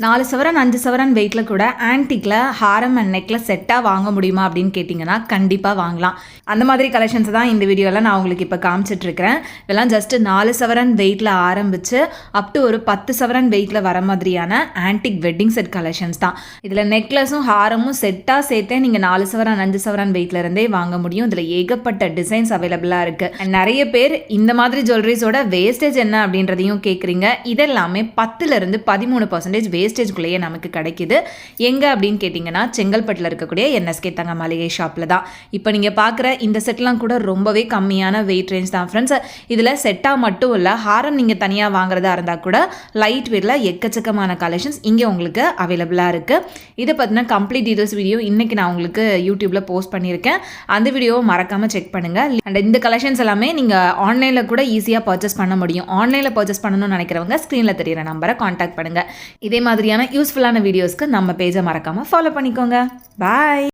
4 சவரன் 5 சவரன் வெயிட்டில் கூட ஆன்டிக்கில் ஹாரம் அண்ட் நெக்கில் செட்டாக வாங்க முடியுமா அப்படின்னு கேட்டிங்கன்னா கண்டிப்பாக வாங்கலாம். அந்த மாதிரி கலெக்ஷன்ஸ் தான் இந்த வீடியோவில் நான் உங்களுக்கு இப்போ காமிச்சிட்ருக்கிறேன். இதெல்லாம் ஜஸ்ட்டு 4 சவரன் வெயிட்டில் ஆரம்பித்து அப் டு ஒரு 10 சவரன் வெயிட்டில் வர மாதிரியான ஆன்டிக் வெட்டிங் செட் கலெக்ஷன்ஸ் தான். இதில் நெக்லஸும் ஹாரமும் செட்டாக சேர்த்தே நீங்கள் 4 சவரன் 5 சவரன் வெயிட்டில் இருந்தே வாங்க முடியும். இதில் ஏகப்பட்ட டிசைன்ஸ் அவைலபிளாக இருக்குது. அண்ட் நிறைய பேர் இந்த மாதிரி ஜுவல்லரிஸோட வேஸ்டேஜ் என்ன அப்படின்றதையும் கேட்குறீங்க. இதெல்லாமே 10% 13% வேஸ்டேஜ்குள்ளேயே நமக்கு கிடைக்குது. எங்கே அப்படின்னு கேட்டிங்கன்னா செங்கல்பட்டில் இருக்கக்கூடிய என்எஸ்கே தங்க மளிகை ஷாப்பில் தான். இப்போ நீங்கள் பார்க்குற இந்த செட்லாம் கூட ரொம்பவே கம்மியான வெயிட் ரேஞ்ச் தான் ஃப்ரெண்ட்ஸ். இதில் செட்டாக மட்டும் இல்லை, ஹாரம் நீங்கள் தனியாக வாங்குறதா இருந்தால் கூட லைட் வெயிட்டில் எக்கச்சக்கமான கலெக்ஷன்ஸ் இங்கே உங்களுக்கு அவைலபிளாக இருக்குது. இதை பற்றின கம்ப்ளீட் டீடைல்ஸ் வீடியோ இன்றைக்கி நான் உங்களுக்கு யூடியூப்பில் போஸ்ட் பண்ணியிருக்கேன். அந்த வீடியோவை மறக்காமல் செக் பண்ணுங்கள். அண்ட் இந்த கலெக்ஷன்ஸ் எல்லாமே நீங்கள் ஆன்லைனில் கூட ஈஸியாக பர்ச்சேஸ் பண்ண முடியும். ஆன்லைனில் பர்ச்சேஸ் பண்ணணும்னு நினைக்கிறவங்க ஸ்க்ரீனில் தெரியிற நம்பரை காண்டாக்ட் பண்ணுங்கள். இதே மாதிரியான யூஸ்ஃபுல்லான வீடியோஸ்க்கு நம்ம பேஜை மறக்காமல் ஃபாலோ பண்ணிக்கோங்க. பாய்.